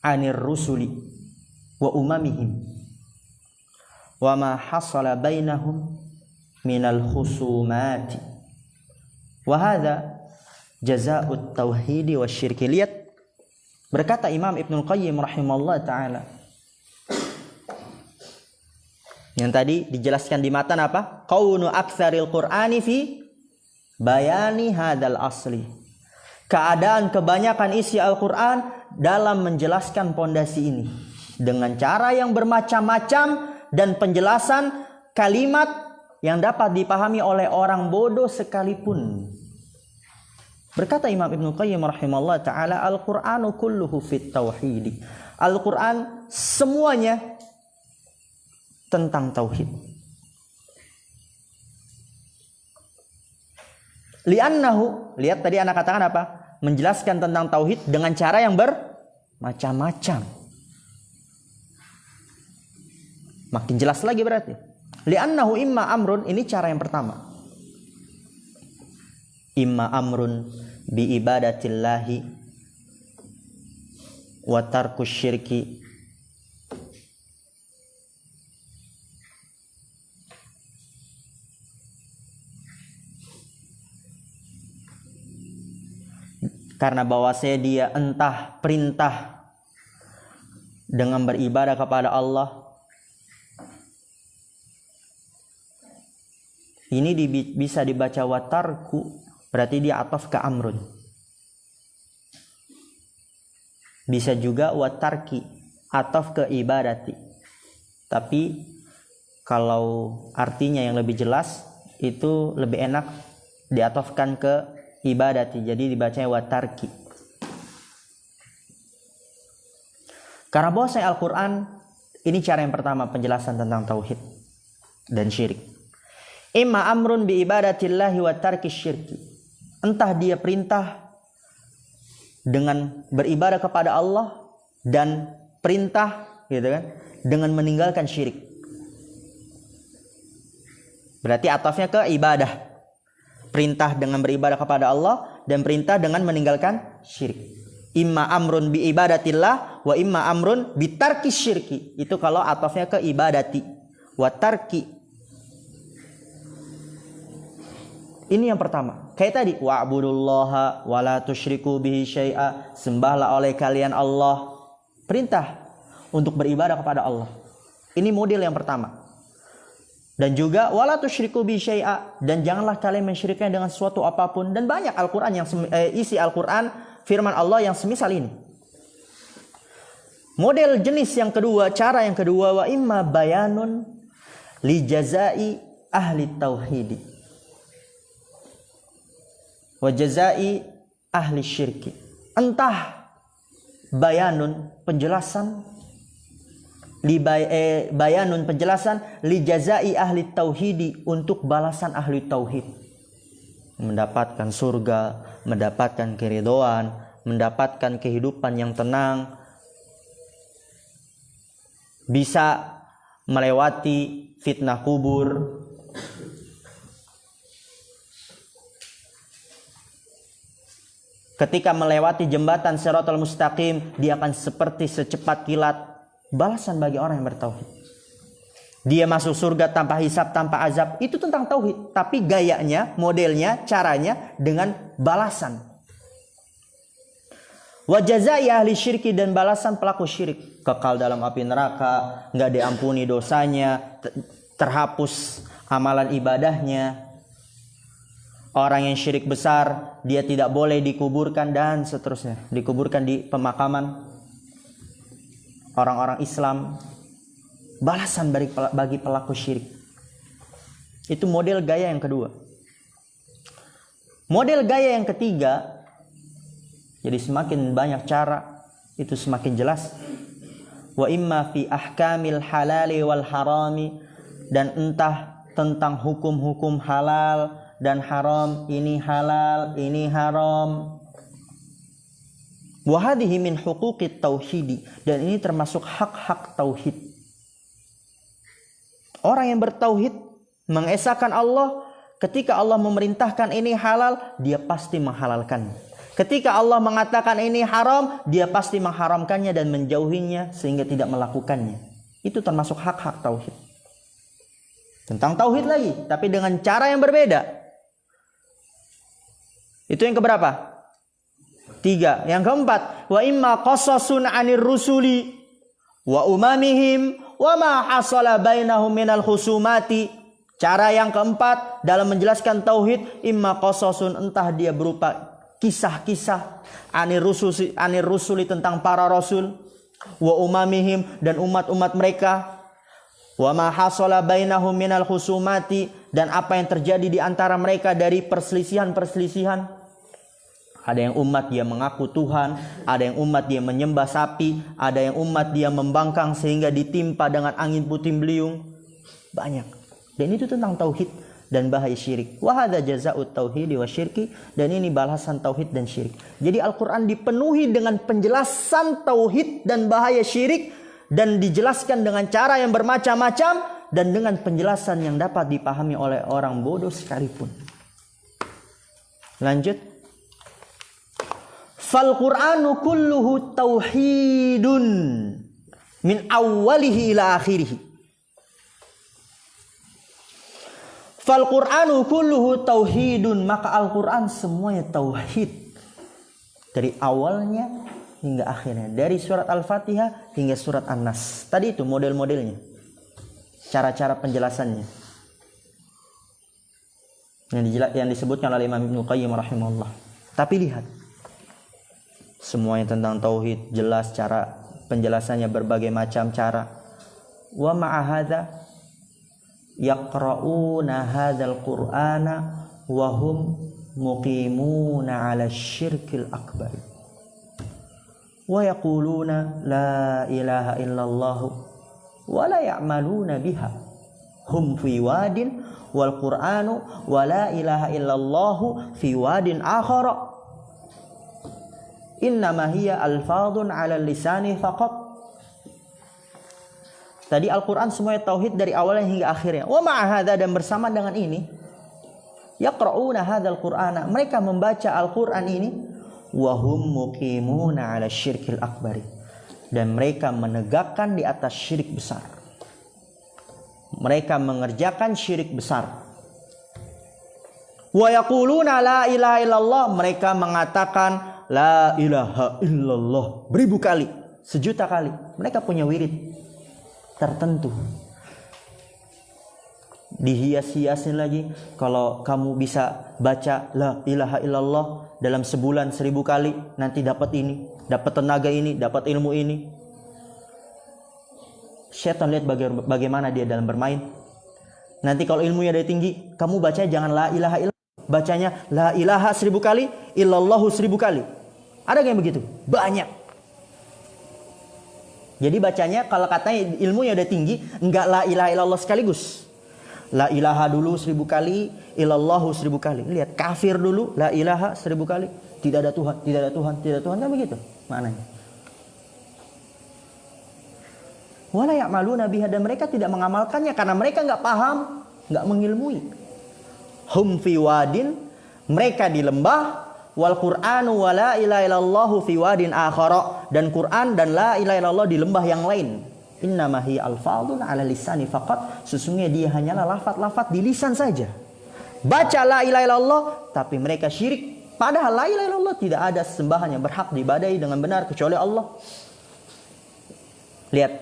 S1: 'anir rusuli wa umamihim. Wa ma hasala bainahum minal khusumati. Wa hadha jazaa'ut tauhidi wasyirki. Lihat berkata Imam Ibnu Qayyim rahimahullah ta'ala, yang tadi dijelaskan di matan apa? Qaunu aktsaril Qur'ani fi bayani hadal asli. Keadaan kebanyakan isi Al-Qur'an dalam menjelaskan pondasi ini dengan cara yang bermacam-macam dan penjelasan kalimat yang dapat dipahami oleh orang bodoh sekalipun. Berkata Imam Ibnu Qayyim rahimahullah ta'ala, Al-Qur'anu kulluhu fit tauhid. Al-Qur'an semuanya tentang tauhid. Li'annahu, lihat tadi anak katakan apa? Menjelaskan tentang tauhid dengan cara yang bermacam-macam. Makin jelas lagi berarti. Li'annahu imma amrun, ini cara yang pertama. Imma amrun bi ibadatillahi wa tarkus syirki. Karena bahwasanya dia entah perintah dengan beribadah kepada Allah. Ini bisa dibaca watarku, berarti dia ataf ke amrun. Bisa juga watarki, ataf ke ibadati. Tapi kalau artinya yang lebih jelas, itu lebih enak diatofkan ke ibadati, jadi dibacanya watarki. Karena bahwasanya Al-Quran ini cara yang pertama penjelasan tentang tauhid dan syirik. Imma amrun bi ibadatillahi wa tarki syirki. Entah dia perintah dengan beribadah kepada Allah dan perintah gitu kan dengan meninggalkan syirik. Berarti atafnya ke ibadah. Perintah dengan beribadah kepada Allah dan perintah dengan meninggalkan syirik. Imma amrun bi ibadatillah wa imma amrun bi tarki syirki. Itu kalau atafnya ke ibadati. Wa tarki. Ini yang pertama. Kayak tadi, wa'budullaha wa la tusyriku bihi syai'a. Sembahlah oleh kalian Allah. Perintah untuk beribadah kepada Allah. Ini model yang pertama. Dan juga wala tusyriku bi syai'a, dan janganlah kalian mensyirikkan dengan sesuatu apapun. Dan banyak Al-Qur'an yang isi Al-Qur'an firman Allah yang semisal ini. Model jenis yang kedua, cara yang kedua, wa imma bayanun li jazai ahli tauhid wa jazai ahli syirki. Entah bayanun penjelasan bayanun penjelasan li jazai ahli tauhidi, untuk balasan ahli tauhid, mendapatkan surga, mendapatkan keridhaan, mendapatkan kehidupan yang tenang, bisa melewati fitnah kubur, Ketika melewati jembatan Shiratal Mustaqim, dia akan seperti secepat kilat. Balasan bagi orang yang bertauhid. Dia masuk surga tanpa hisab, tanpa azab. Itu tentang tauhid. Tapi gayanya, modelnya, caranya dengan balasan. Wa jazai ahli syirki, dan balasan pelaku syirik. Kekal dalam api neraka, nggak diampuni dosanya, terhapus amalan ibadahnya. Orang yang syirik besar, dia tidak boleh dikuburkan dan seterusnya. Dikuburkan di pemakaman orang-orang Islam. Balasan bagi pelaku syirik. Itu model gaya yang kedua. Model gaya yang ketiga, jadi semakin banyak cara, itu semakin jelas. Wa imma fi ahkamil halali wal harami, dan entah tentang hukum-hukum halal dan haram, ini halal, ini haram. Wa hadhihi min huquqit tauhid, dan ini termasuk hak-hak tauhid. Orang yang bertauhid mengesahkan Allah, ketika Allah memerintahkan ini halal, dia pasti menghalalkannya. Ketika Allah mengatakan ini haram, dia pasti mengharamkannya dan menjauhinya sehingga tidak melakukannya. Itu termasuk hak-hak tauhid. Tentang tauhid lagi, tapi dengan cara yang berbeda. Itu yang keberapa? 3. Yang keempat, wa imma qasasun 'anir rusuli wa umamihim wa ma hasala bainahum minal khusumati. Cara yang keempat dalam menjelaskan tauhid, imma qasasun, entah dia berupa kisah-kisah anir rusuli tentang para rasul, wa umamihim, dan umat-umat mereka, wa ma hasala bainahum minal khusumati, dan apa yang terjadi di antara mereka dari perselisihan-perselisihan. Ada yang umat dia mengaku Tuhan, ada yang umat dia menyembah sapi, ada yang umat dia membangkang sehingga ditimpa dengan angin puting beliung. Banyak. Dan itu tentang tauhid dan bahaya syirik. Wa hadza jazaa'ut tauhid wa syirki, dan ini balasan tauhid dan syirik. Jadi Al-Qur'an dipenuhi dengan penjelasan tauhid dan bahaya syirik, dan dijelaskan dengan cara yang bermacam-macam dan dengan penjelasan yang dapat dipahami oleh orang bodoh sekalipun. Lanjut. Fal Qur'anu kulluhu tauhidun min awwalihi ila akhirih. Fal Qur'anu kulluhu tauhidun, maka Al-Qur'an semuanya tauhid. Dari awalnya hingga akhirnya, dari surat Al-Fatihah hingga surat An-Nas. Tadi itu model-modelnya, cara-cara penjelasannya yang disebutkan oleh Imam Ibnu Qayyim rahimahullah. Tapi lihat, semuanya tentang tauhid, jelas cara penjelasannya berbagai macam cara. Wa ma'a hadza yaqra'una hadzal qur'ana wa hum muqimuna 'ala syirkil akbar. Wa yaquluna la ilaha illallah wa la ya'maluna biha. Hum fi wadin wal qur'anu wa la ilaha illallah fi wadin akhar. Innama hiya alfadun 'ala lisani faqat. Tadi Al-Qur'an semuanya tauhid dari awalnya hingga akhirnya. Wa ma'a hadza, dan bersama dengan ini, yaqra'una hadzal qur'ana, mereka membaca Al-Qur'an ini, wa hum muqimuna 'ala syirkil akbar, dan mereka menegakkan di atas syirik besar. Mereka mengerjakan syirik besar. Wa yaquluna la ilaha illallah, mereka mengatakan la ilaha illallah beribu kali, sejuta kali. Mereka punya wirid tertentu, dihias-hiasin lagi. Kalau kamu bisa baca la ilaha illallah dalam sebulan 1000 kali, nanti dapat ini, dapat tenaga ini, dapat ilmu ini. Syaitan lihat bagaimana dia dalam bermain. Nanti kalau ilmunya dari tinggi, kamu baca jangan la ilaha illallah, bacanya la ilaha 1000 kali, illallahu 1000 kali. Ada yang begitu? Banyak. Jadi bacanya kalau katanya ilmunya udah tinggi, enggak la ilaha illallah sekaligus. La ilaha dulu 1000 kali, illallahu 1000 kali. Lihat, kafir dulu la ilaha 1000 kali. Tidak ada Tuhan, tidak ada Tuhan, tidak ada Tuhan, kan begitu maknanya. Wala ya'maluna biha, dan mereka tidak mengamalkannya karena mereka enggak paham, enggak mengilmui. Hum fi wadin, mereka di lembah, wal Qur'anu wa la ilaha illallahu fi wadin akhara, dan Quran dan la ilaha illallah di lembah yang lain. Innama hiya alfadun ala lisani faqat, sesungguhnya dia hanyalah lafaz-lafaz di lisan saja. Baca la ilaha illallah tapi mereka syirik, padahal la ilaha illallah tidak ada sembahan yang berhak diibadahi dengan benar kecuali Allah. Lihat,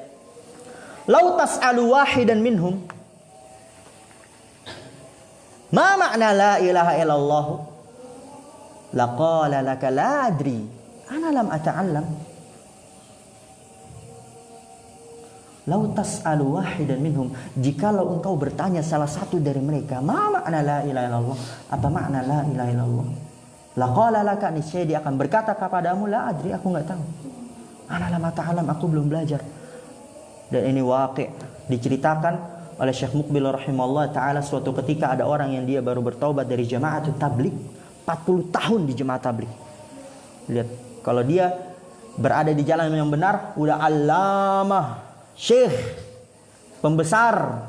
S1: lau tas'alu wahidan minhum ma makna la ilaha illallah laqala laka la adri ana lam ata'allam. Lau tas'alu wahidan minhum, jikalau engkau bertanya salah satu dari mereka, ma makna la ilaha illallah, apa makna la ilaha illallah, laqala laka, niscaya dia akan berkata kepadamu, la adri, aku enggak tahu, ana lam ata'allam, aku belum belajar. Dan ini waqi' diceritakan oleh Syekh Muqbil rahimahullah ta'ala, suatu ketika ada orang yang dia baru bertaubat dari Jama'atut Tabligh, 40 tahun di Jemaah Tabligh. Lihat, kalau dia berada di jalan yang benar, udah allamah, syekh, pembesar,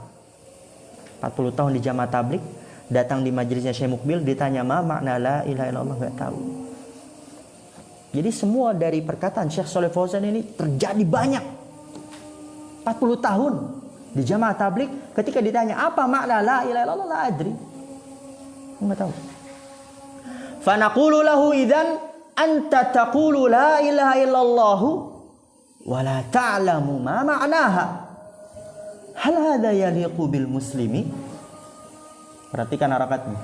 S1: 40 tahun di Jemaah Tabligh, datang di majelisnya Syekh Muqbil, ditanya ma makna la ilaha illallah, enggak tahu. Jadi semua dari perkataan Syekh Shalih Fauzan ini terjadi banyak. 40 tahun di Jemaah Tabligh, ketika ditanya apa makna la ilaha illallah, la adri, enggak tahu. Fa naqulu lahu idzan anta taqulu la ilaha illallah wa la ta'lamu ma ma'naha, hal hadza yaliqu bil muslimi. Perhatikan harakatnya.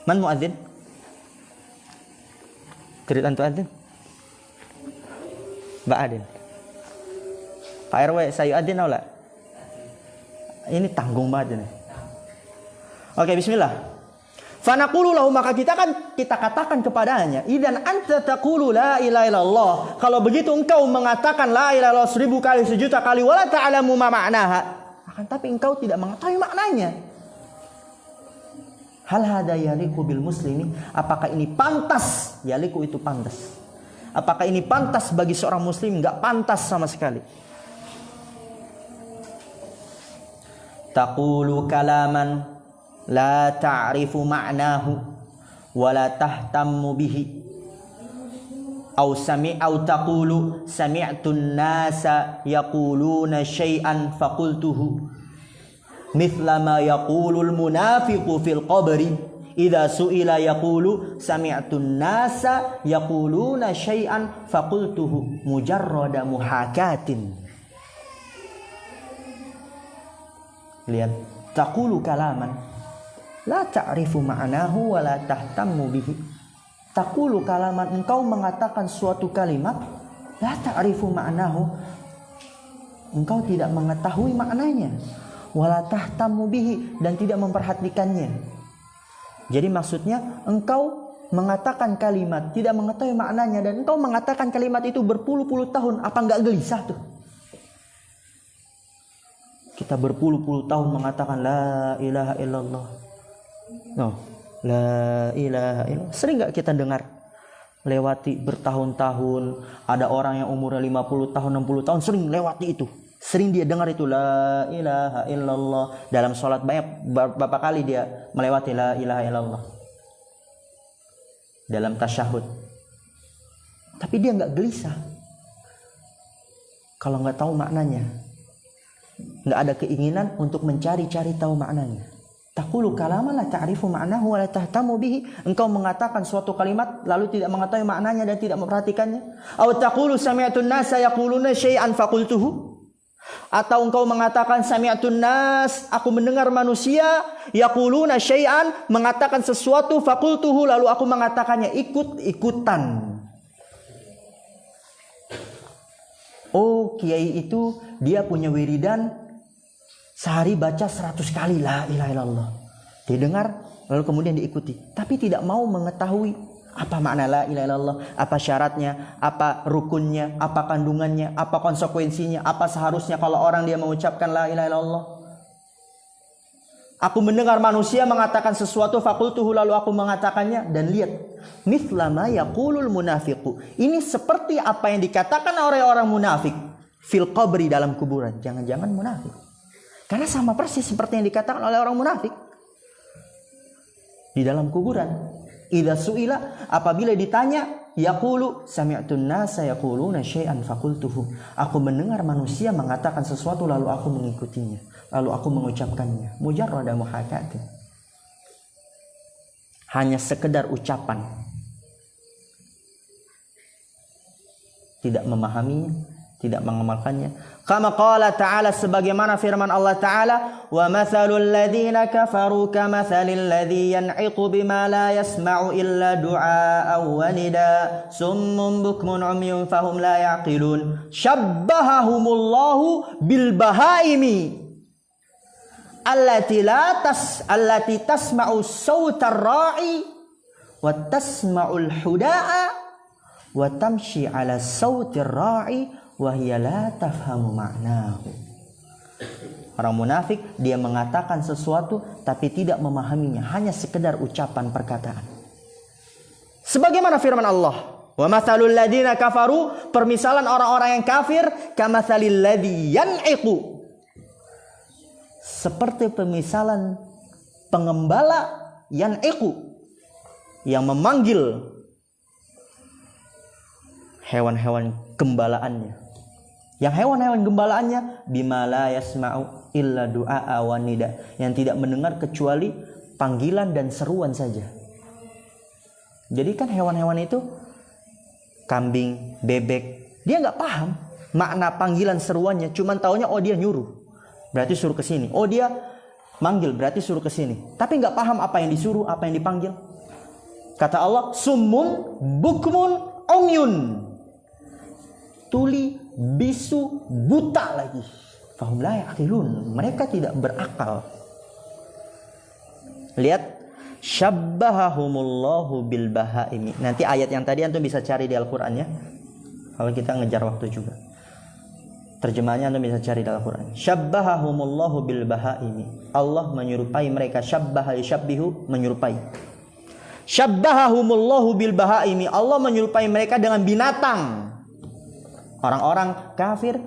S1: Man muadzin? Turid antu adzin? Mbak Adin. Pak RW, saya adzin atau la? Ini tanggung banget ini. Oke, bismillah. Fanaqulu lahu, maka kita katakan kepadanya, idan anta taqulu la ilaha illallah, kalau begitu engkau mengatakan la ilaha illallah 1000 kali, 1.000.000 kali, wala ta'lamu ma ma'naha, akan tapi engkau tidak mengetahui maknanya. Hal hadza yaliqu bil muslimi, apakah ini pantas? Yaliqu itu pantas. Apakah ini pantas bagi seorang muslim? Enggak pantas sama sekali. Taqulu kalaman la ta'rifu ma'nahu wa la tahtammu bihi, au taqulu sami'tu an-nasa yaquluna syai'an faqultuhu, mithla ma yaqulu al-munafiqu fil qabri idza su'ila yaqulu sami'tu an-nasa yaquluna syai'an faqultuhu, mujarrada muhakatin. Lihat, taqulu kalaman la ta'rifu ma'nahu wa la tahtammu bihi. Taqulu kalaman, engkau mengatakan suatu kalimat, la ta'rifu ma'nahu, engkau tidak mengetahui maknanya, wa la tahtammu bihi, dan tidak memperhatikannya. Jadi maksudnya engkau mengatakan kalimat tidak mengetahui maknanya, dan engkau mengatakan kalimat itu berpuluh-puluh tahun, apa enggak gelisah tuh? Kita berpuluh-puluh tahun mengatakan la ilaha illallah. No, la ilaha illallah. Sering gak kita dengar? Lewati bertahun-tahun. Ada orang yang umurnya 50 tahun, 60 tahun, sering lewati itu. Sering dia dengar itu la ilaha illallah. Dalam sholat banyak, berapa kali dia melewati la ilaha illallah. Dalam tasyahud. Tapi dia gak gelisah kalau gak tahu maknanya. Gak ada keinginan untuk mencari-cari tahu maknanya. Taqulu kalaman la ta'rifu ma'nahu wa la tahtamu bihi, engkau mengatakan suatu kalimat lalu tidak mengetahui maknanya dan tidak memperhatikannya. Aw taqulu sami'tu an-nasa yaquluna syai'an faqultuhu, atau engkau mengatakan sami'tu an-nas, aku mendengar manusia, yaquluna syai'an, mengatakan sesuatu, faqultuhu, lalu aku mengatakannya, ikut-ikutan. Oh, kiai itu dia punya wiridan sehari baca 100 kali la ilaha illallah. Dia dengar lalu kemudian diikuti, tapi tidak mau mengetahui apa makna la ilaha illallah, apa syaratnya, apa rukunnya, apa kandungannya, apa konsekuensinya, apa seharusnya kalau orang dia mengucapkan la ilaha illallah. Aku mendengar manusia mengatakan sesuatu, fakultuhu, lalu aku mengatakannya, dan lihat, mithla ma yaqulul munafiqu, ini seperti apa yang dikatakan oleh orang munafik fil qabri, dalam kuburan. Jangan-jangan munafik, karena sama persis seperti yang dikatakan oleh orang munafik di dalam kuburan. Idza su'ila, apabila ditanya, yaqulu sami'tun nasa yaquluna syai'an faqultuhu. Aku mendengar manusia mengatakan sesuatu lalu aku mengikutinya, lalu aku mengucapkannya. Mujarrada muhakatin. Hanya sekedar ucapan. Tidak memahaminya, tidak mengamalkannya. Kama qala ta'ala, sebagaimana firman Allah Ta'ala, wa mathalul ladzina kafaru kamathalil ladzi yan'iqu bima la yasma'u illa du'a'an wa nida summun bukmun umyun fahum la yaqilun syabbahahumullahu bil bahaimi allati tasma'u sautar ra'i wa tasma'ul huda'a wa tamshi 'ala sautir ra'i wahia la tafhamu ma'nahu. Orang munafik, dia mengatakan sesuatu tapi tidak memahaminya, hanya sekedar ucapan perkataan. Sebagaimana firman Allah, wa mathalul ladzina kafaru, permisalan orang-orang yang kafir, kamatsalil ladzi yan'iqu, seperti permisalan pengembala yan'iqu yang memanggil hewan-hewan gembalaannya. Yang hewan-hewan gembalaannya bima la yasma'u illa du'a wa nida, yang tidak mendengar kecuali panggilan dan seruan saja. Jadi kan hewan-hewan itu kambing, bebek, dia nggak paham makna panggilan seruannya, cuman taunya oh dia nyuruh, berarti suruh ke sini. Oh dia manggil, berarti suruh ke sini. Tapi nggak paham apa yang disuruh, apa yang dipanggil. Kata Allah, summun bukmun umyun, tuli, bisu, buta lagi. Fahum la yaqilun, mereka tidak berakal. Lihat, syabbahahumullahu bil bahaimi. Nanti ayat yang tadi antum bisa cari di Al-Qur'an ya. Kalau kita ngejar waktu juga. Terjemahannya antum bisa cari di Al-Qur'an. Syabbahahumullahu bil bahaimi. Allah menyerupai mereka, syabbaha yusyabbihu, menyerupai. Syabbahahumullahu bil bahaimi. Allah menyerupai mereka dengan binatang. Orang-orang kafir,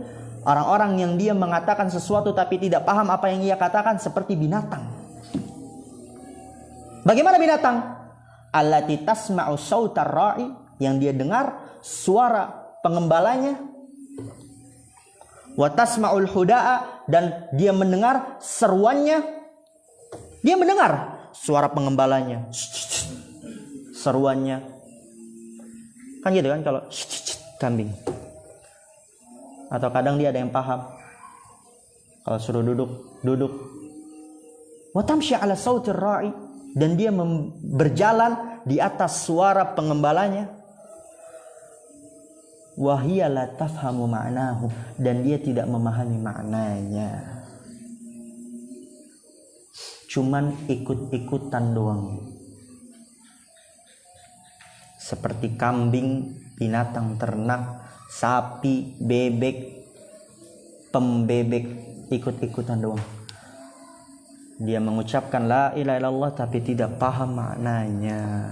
S1: orang-orang yang dia mengatakan sesuatu tapi tidak paham apa yang ia katakan, seperti binatang. Bagaimana binatang? Allati tasma'u sautar ra'i, yang dia dengar suara pengembalanya. Wa tasma'ul huda'a, dan dia mendengar seruannya. Dia mendengar suara pengembalanya, seruannya. Kan gitu kan kalau kambing. Atau kadang dia ada yang paham. Kalau suruh duduk, duduk. Wa tamshi 'ala sautir ra'i, dan dia berjalan di atas suara pengembalanya. Wa hiya la tafhamu ma'nahu, dan dia tidak memahami maknanya. Cuman ikut-ikutan doang. Seperti kambing, binatang ternak, sapi, bebek, pembebek, ikut-ikutan doang. Dia mengucapkan la ilaha illallah tapi tidak paham maknanya.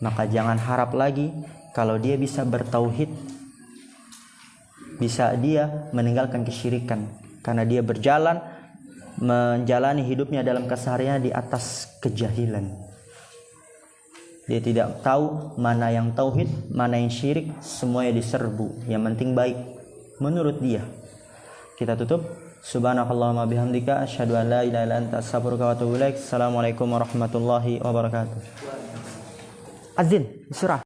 S1: Maka jangan harap lagi kalau dia bisa bertauhid, bisa dia meninggalkan kesyirikan, karena dia berjalan menjalani hidupnya dalam keseharian di atas kejahilan. Dia tidak tahu mana yang tauhid, mana yang syirik, semuanya diserbu. Yang penting baik menurut dia. Kita tutup. Subhanakallahumma bihamdika asyhadu an la ilaha illa anta astaghfiruka wa atubu ilaik. Assalamualaikum warahmatullahi wabarakatuh. Azin, surah.